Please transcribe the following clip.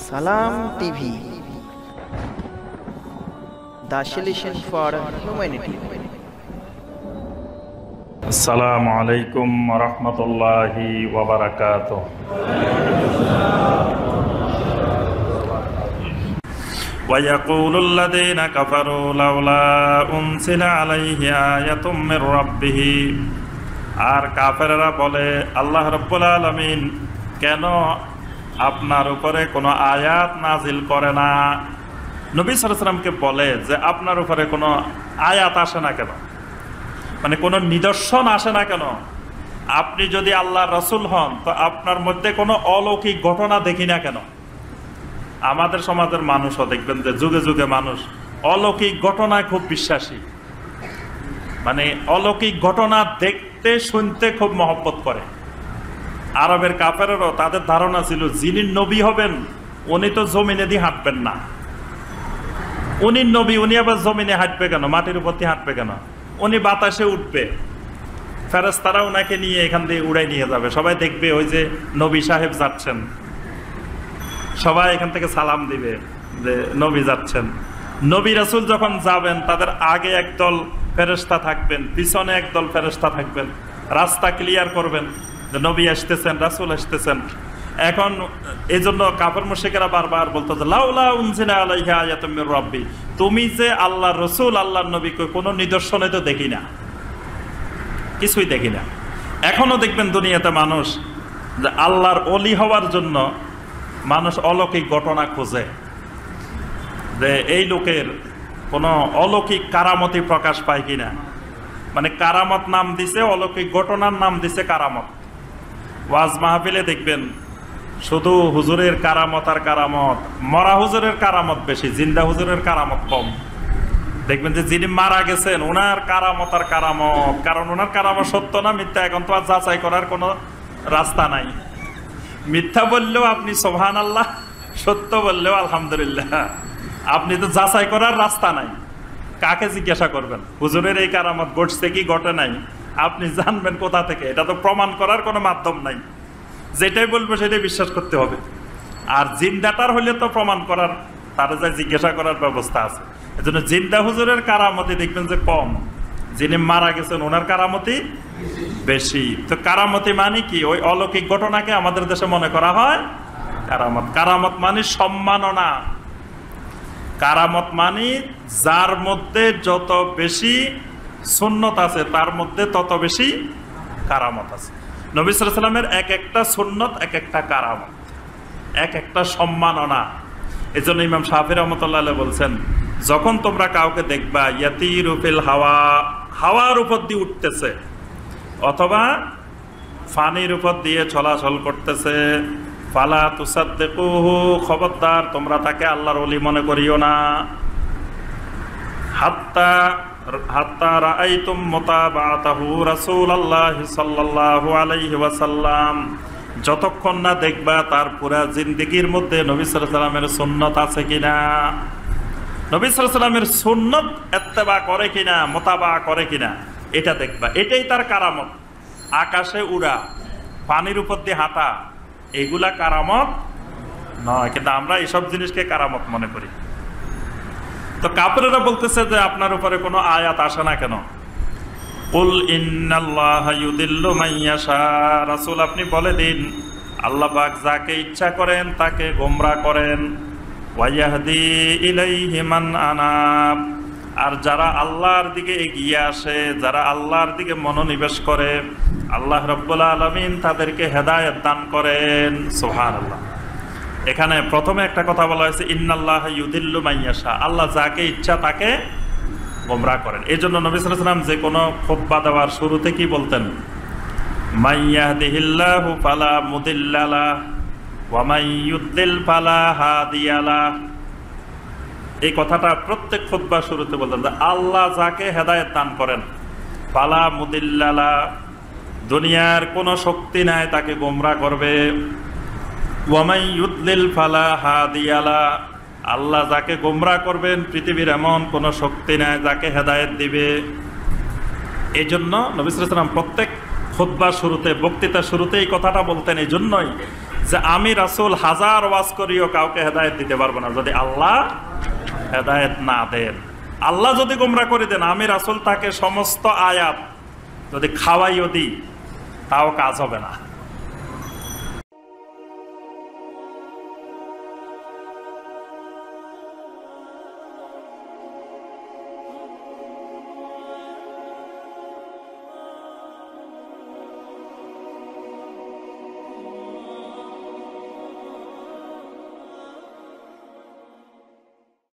Salam TV, the solution for humanity. আসসালামু আলাইকুম ওয়া রাহমাতুল্লাহি ওয়া বারাকাতুহু। ওয়া ইয়াকুলুল্লাযীনা কাফারু লাউলা উনজিলা আলাইহি আয়াতুম মির রাব্বিহ। আর কাফেররা বলে, আল্লাহ রাব্বুল আলামিন কেন আপনার উপরে কোনো আয়াত নাজিল করে না? নবী সাল্লাল্লাহু আলাইহি ওয়াসাল্লামকে বলে যে আপনার উপরে কোনো আয়াত আসে না কেন, মানে কোনো নিদর্শন আসে না কেন? আপনি যদি আল্লাহর রাসূল হন তো আপনার মধ্যে কোনো অলৌকিক ঘটনা দেখি না কেন? আমাদের সমাজের মানুষও দেখবেন যে যুগে যুগে মানুষ অলৌকিক ঘটনায় খুব বিশ্বাসী, মানে অলৌকিক ঘটনা দেখতে শুনতে খুব মহব্বত করে। আরবের কাফেরেরও তাদের ধারণা ছিল যিনি নবী হবেন উনি তো জমিনে দিয়ে হাঁটবেন না। উনি নবী, উনি আবার জমিনে হাঁটবে কেন, মাটির উপর দিয়ে হাঁটবে কেন? উনি বাতাসে উঠবে, ফেরেশতারা ওনাকে নিয়ে এখান দিয়ে উড়াই নিয়ে যাবে, সবাই দেখবে ওই যে নবী সাহেব যাচ্ছেন, সবাই এখান থেকে সালাম দিবে যে নবী যাচ্ছেন। নবী রাসূল যখন যাবেন তাদের আগে একদল ফেরেশতা থাকবেন, পিছনে একদল ফেরেশতা থাকবেন, রাস্তা ক্লিয়ার করবেন যে নবী আসতেছেন, রাসূল আসতেছেন। এখন এই জন্য কাফের মুশরিকেরা বারবার বলতো যে লাউলা উনজিলা আলাইহি আয়াতুম মির রাব্বি, তুমি যে আল্লাহর রাসূল, আল্লাহর নবী, কোনো নিদর্শনে তো দেখি না, কিছুই দেখি না। এখনো দেখবেন দুনিয়াতে মানুষ যে আল্লাহর ওলি হওয়ার জন্য মানুষ অলৌকিক ঘটনা খোঁজে, যে এই লোকের কোনো অলৌকিক কারামতি প্রকাশ পায় কিনা। মানে কারামত নাম দিছে, অলৌকিক ঘটনার নাম দিছে কারামত। ওয়াজ মাহফিলে দেখবেন শুধু হুজুরের কারামত আর কারামত, মরা হুজুরের কারামত বেশি, জিন্দা হুজুরের কারামত কম। দেখবেন যে যিনি মারা গেছেন ওনার কারামত আর কারামত, কারণ ওনার কারামত সত্য না মিথ্যা এখন তো আর যাচাই করার কোনো রাস্তা নাই। মিথ্যা বললেও আপনি সুবহানাল্লাহ, সত্য বললেও আলহামদুলিল্লাহ, আপনি তো যাচাই করার রাস্তা নাই। কাকে জিজ্ঞাসা করবেন হুজুরের এই কারামত ঘটছে কি ঘটে নাই? আপনি জানবেন কোথা থেকে? এটা তো প্রমাণ করার কোনো মাধ্যম নাই, যেটাই বলবো সেটাই বিশ্বাস করতে হবে। আর জিন্দাটার হলে তো প্রমাণ করার, তারা যা জিজ্ঞাসা করার ব্যবস্থা আছে। এজন্য জিন্দা হুজুরের কারামতি দেখবেন যে কম, যিনি মারা গেছেন ওনার কারামতি বেশি। তো কারামতি মানে কি? ওই অলৌকিক ঘটনাকে আমাদের দেশে মনে করা হয় কারামত। কারামত মানে সম্মাননা। কারামত মানে যার মধ্যে যত বেশি সুন্নত আছে তার মধ্যে তত বেশি কারামত আছে। নবী সাল্লাল্লাহু আলাইহি ওয়াসাল্লামের এক একটা সুন্নত এক একটা কারামত, এক একটা সম্মাননা। এজন্য ইমাম শাফিঈ রাহমাতুল্লাহ আলাইহি বলছেন, যখন তোমরা কাউকে দেখবা ইয়াতিরু ফিল হাওয়া, হাওয়ার উপর দিয়ে উঠতেছে অথবা ফানির উপর দিয়ে চলাচল করতেছে, ফালা তুসাদ্দিকুহু, খবরদার তোমরা তাকে আল্লাহর ওলি মনে করিও না। হাত্তা রাআইতুম মুতাবাআতাহু রাসূলুল্লাহি সাল্লাল্লাহু আলাইহি ওয়াসাল্লাম, যতক্ষণ না দেখবা তার পুরা জিন্দেগির মধ্যে নবী সাল্লাল্লাহু আলাইহি ওয়াসাল্লামের সুন্নাত আছে কিনা, নবী সাল্লাল্লাহু আলাইহি ওয়াসাল্লামের সুন্নাত ইত্তেবা করে কিনা, মুতাবা করে কিনা, এটা দেখবা। এটাই তার কারামত। আকাশে উড়া, পানির উপর দিয়ে হাঁটা, এগুলা কারামত নয়, কিন্তু আমরা এইসব জিনিসকে কারামত মনে করি। তো কাফেররা বলতেছে যে আপনার উপরে কোনো আয়াত আসে না কেন? কুল ইন্নাল্লাহা ইউদিল্লু মান ইয়াশা, রাসূল আপনি বলে দিন আল্লাহ পাক যাকে ইচ্ছা করেন তাকে গোমরাহ করেন, ওয়া ইয়াহদি ইলাইহি মান আনাব, আর যারা আল্লাহর দিকে এগিয়ে আসে, যারা আল্লাহর দিকে মনোনিবেশ করে, আল্লাহ রাব্বুল আলামিন তাদেরকে হেদায়েত দান করেন। সুবহানাল্লাহ। এখানে প্রথমে একটা কথা বলা হয়েছে, ইন্নাল্লাহা ইউদিল্লু মান ইয়াশা, আল্লাহ যাকে ইচ্ছা তাকে গোমরাহ করেন। এই জন্য নবী সাল্লাল্লাহু আলাইহি ওয়াসাল্লাম যে কোনো খুতবা দেওয়ার শুরুতে কি বলতেন? মান ইয়াহদিহিল্লাহু ফালা মুদিল্লা লাহু ওয়া মান ইউদ্লিল ফালা হাদিয়া লাহু। এই কথাটা প্রত্যেক খুতবার শুরুতে বলতেন যে আল্লাহ যাকে হেদায়েত দান করেন, ফালা মুদিল্লা লাহু, দুনিয়ার কোনো শক্তি নাই তাকে গোমরাহ করবে, ওয়া মান ইউদ্লিল ফালা হাদিয়া লাহু, আল্লাহ যাকে গোমরাহ করবেন পৃথিবীর এমন কোনো শক্তি নাই যাকে হেদায়েত দিবে। এই জন্য নবী সাল্লাল্লাহু আলাইহি ওয়াসাল্লাম প্রত্যেক খুতবার শুরুতে, বক্তৃতার শুরুতে এই কথাটা বলতেন, এই জন্যই যে আমি রাসূল হাজার ওয়াজ করিও কাউকে হেদায়েত দিতে পারবো না যদি আল্লাহ হেদায়েত না দেন। আল্লাহ যদি গোমরা করে দেন, আমি রাসূল তাকে সমস্ত আয়াত যদি খাওয়াইও দিই তাও কাজ হবে না।